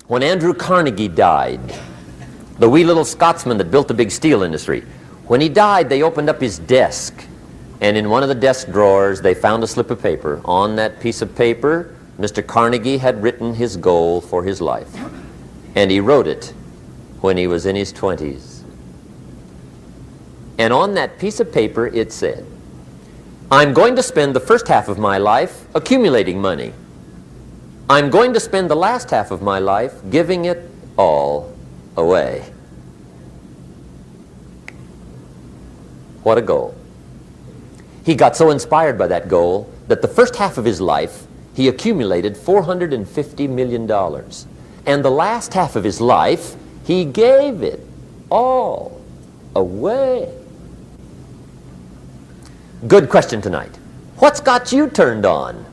When Andrew Carnegie died, the wee little Scotsman that built the big steel industry, when he died, they opened up his desk, and in one of the desk drawers, they found a slip of paper. On that piece of paper, Mr. Carnegie had written his goal for his life, and he wrote it when he was in his 20s. And on that piece of paper, it said, "I'm going to spend the first half of my life accumulating money. I'm going to spend the last half of my life giving it all away." What a goal. He got so inspired by that goal that the first half of his life he accumulated $450 million. And the last half of his life he gave it all away. Good question tonight. What's got you turned on?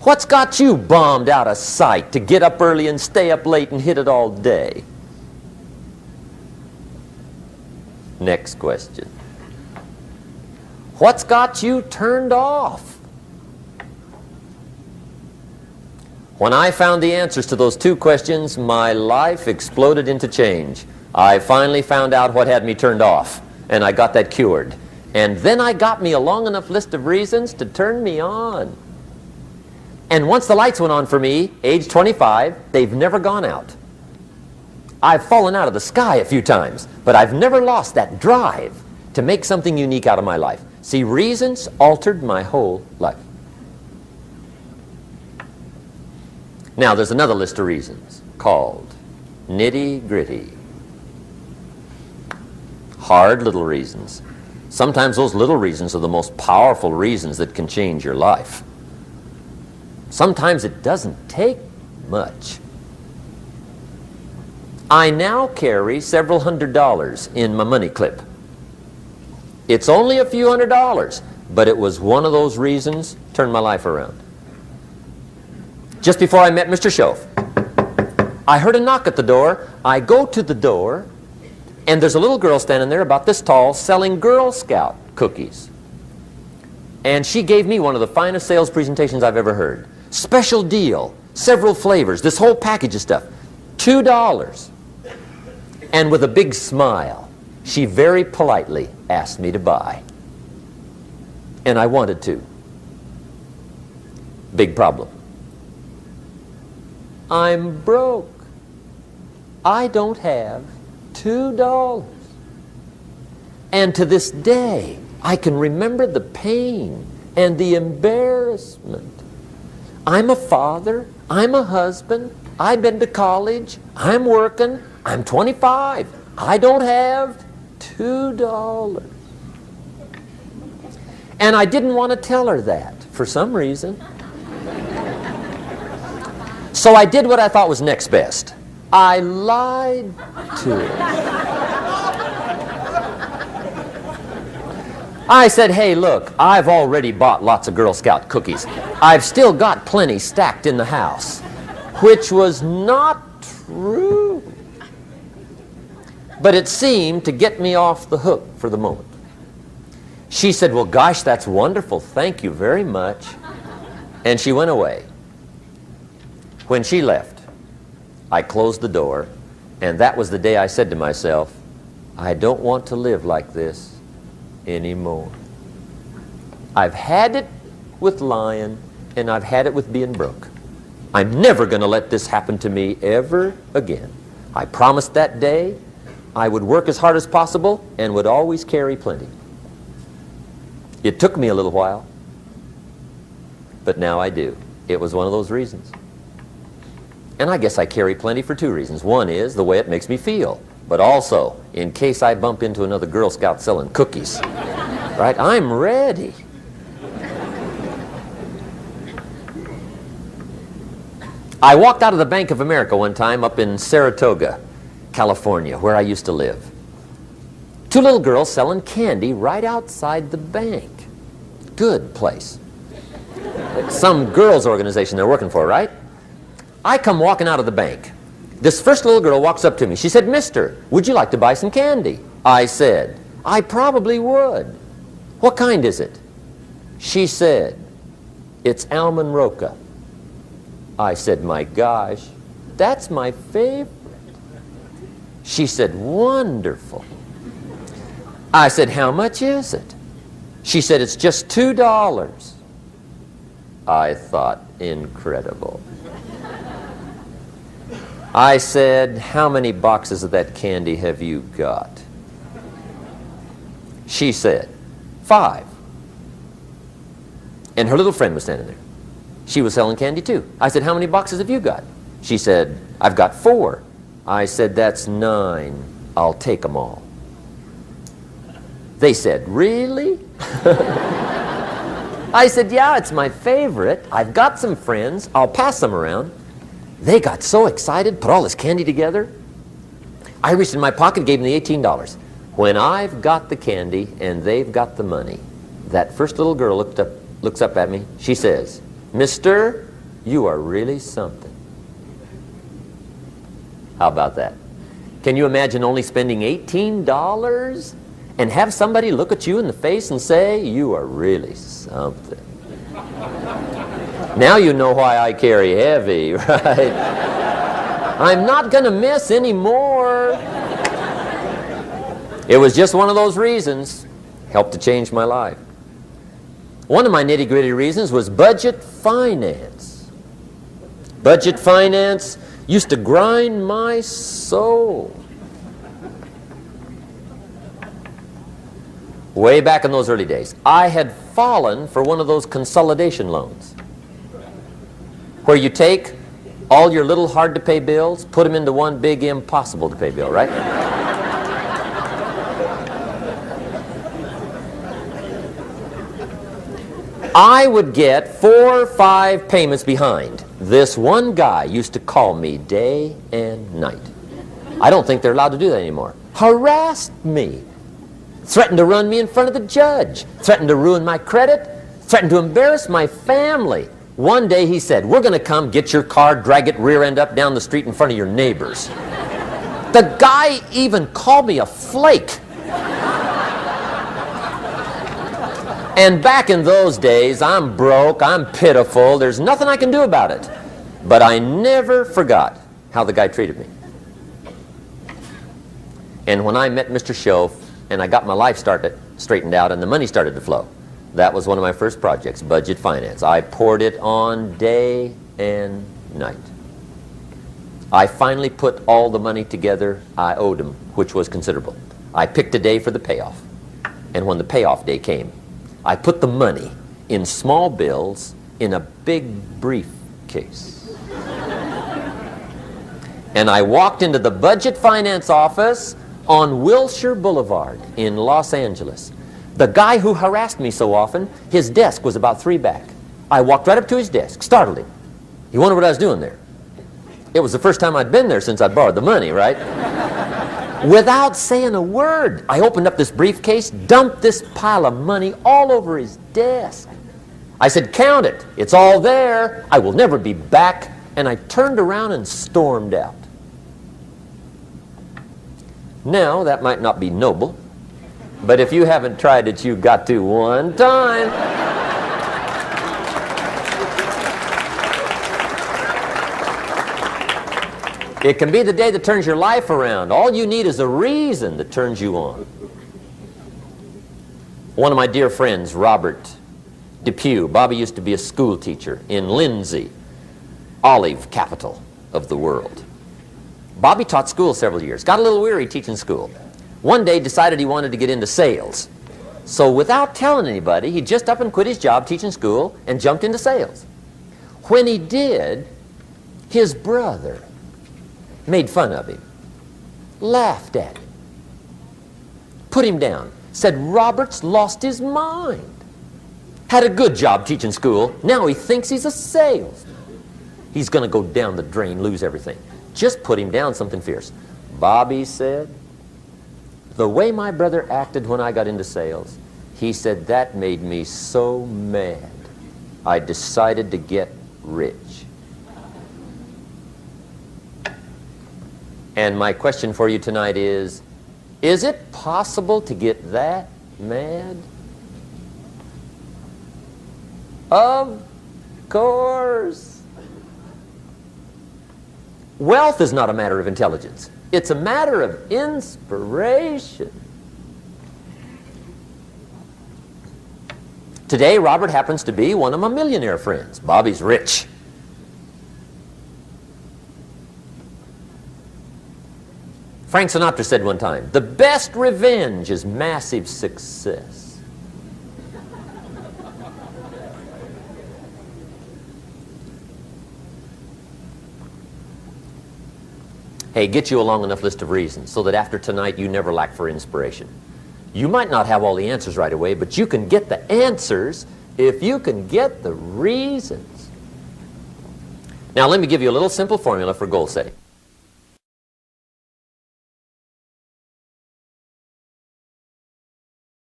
What's got you bombed out of sight to get up early and stay up late and hit it all day? Next question. What's got you turned off? When I found the answers to those two questions, my life exploded into change. I finally found out what had me turned off, and I got that cured. And then I got me a long enough list of reasons to turn me on. And once the lights went on for me, age 25, they've never gone out. I've fallen out of the sky a few times, but I've never lost that drive to make something unique out of my life. See, reasons altered my whole life. Now, there's another list of reasons called nitty-gritty. Hard little reasons. Sometimes those little reasons are the most powerful reasons that can change your life. Sometimes it doesn't take much. I now carry several $100s in my money clip. It's only a few $100s, but it was one of those reasons turned my life around. Just before I met Mr. Schoaf, I heard a knock at the door. I go to the door, and there's a little girl standing there about this tall selling Girl Scout cookies. And she gave me one of the finest sales presentations I've ever heard. Special deal, several flavors, this whole package of stuff, $2. And with a big smile, she very politely asked me to buy. And I wanted to. Big problem. I'm broke. I don't have $2. And to this day, I can remember the pain and the embarrassment. I'm a father, I'm a husband, I've been to college, I'm working, I'm 25, I don't have $2. And I didn't want to tell her that for some reason. So I did what I thought was next best. I lied to her. I said, "Hey, look, I've already bought lots of Girl Scout cookies. I've still got plenty stacked in the house," which was not true. But it seemed to get me off the hook for the moment. She said, "Well, gosh, that's wonderful. Thank you very much." And she went away. When she left, I closed the door, and that was the day I said to myself, I don't want to live like this anymore. I've had it with lying, and I've had it with being broke. I'm never going to let this happen to me ever again. I promised that day I would work as hard as possible and would always carry plenty. It took me a little while, but now I do. It was one of those reasons. And I guess I carry plenty for two reasons. One is the way it makes me feel, but also in case I bump into another Girl Scout selling cookies. Right? I'm ready. I walked out of the Bank of America one time up in Saratoga, California, where I used to live. Two little girls selling candy right outside the bank. Good place. Some girls' organization they're working for, right? I come walking out of the bank. This first little girl walks up to me. She said, "Mister, would you like to buy some candy?" I said, "I probably would." "What kind is it?" She said, "It's almond roca." I said, "My gosh, that's my favorite. She said, wonderful. I said, how much is it? She said, it's just $2. I thought, incredible. I said, how many boxes of that candy have you got? She said, 5. And her little friend was standing there. She was selling candy too. I said, how many boxes have you got? She said, I've got 4. I said, that's 9. I'll take them all. They said, really? I said, yeah, it's my favorite. I've got some friends. I'll pass them around. They got so excited, put all this candy together. I reached in my pocket, gave them the $18. When I've got the candy and they've got the money, that first little girl looks up at me. She says, Mister, you are really something. How about that? Can you imagine only spending $18 and have somebody look at you in the face and say, you are really something? Now you know why I carry heavy, right? I'm not going to miss anymore. It was just one of those reasons. Helped to change my life. One of my nitty-gritty reasons was budget finance. Budget finance used to grind my soul. Way back in those early days, I had fallen for one of those consolidation loans, where you take all your little hard-to-pay bills, put them into one big impossible-to-pay bill, right? I would get 4 or 5 payments behind. This one guy used to call me day and night. I don't think they're allowed to do that anymore. Harassed me. Threatened to run me in front of the judge. Threatened to ruin my credit. Threatened to embarrass my family. One day he said, we're going to come get your car, drag it rear end up down the street in front of your neighbors. The guy even called me a flake. And back in those days, I'm broke, I'm pitiful, there's nothing I can do about it. But I never forgot how the guy treated me. And when I met Mr. Schoaf and I got my life straightened out and the money started to flow, that was one of my first projects, budget finance. I poured it on day and night. I finally put all the money together I owed him, which was considerable. I picked a day for the payoff. And when the payoff day came, I put the money in small bills in a big briefcase. And I walked into the budget finance office on Wilshire Boulevard in Los Angeles. The guy who harassed me so often, his desk was about 3 back. I walked right up to his desk, startled him. He wondered what I was doing there. It was the first time I'd been there since I'd borrowed the money, right? Without saying a word, I opened up this briefcase, dumped this pile of money all over his desk. I said, count it. It's all there. I will never be back. And I turned around and stormed out. Now, that might not be noble, but if you haven't tried it, you've got to one time. It can be the day that turns your life around. All you need is a reason that turns you on. One of my dear friends, Robert Depew, Bobby used to be a school teacher in Lindsay, olive capital of the world. Bobby taught school several years, got a little weary teaching school. One day decided he wanted to get into sales. So without telling anybody, he just up and quit his job teaching school and jumped into sales. When he did, his brother made fun of him, laughed at him, put him down, said Robert's lost his mind. Had a good job teaching school, now he thinks he's a salesman. He's going to go down the drain, lose everything. Just put him down something fierce. Bobby said, the way my brother acted when I got into sales, he said that made me so mad, I decided to get rich. And my question for you tonight is it possible to get that mad? Of course. Wealth is not a matter of intelligence. It's a matter of inspiration. Today, Robert happens to be one of my millionaire friends. Bobby's rich. Frank Sinatra said one time, the best revenge is massive success. Hey, get you a long enough list of reasons so that after tonight you never lack for inspiration. You might not have all the answers right away, but you can get the answers if you can get the reasons. Now let me give you a little simple formula for goal setting.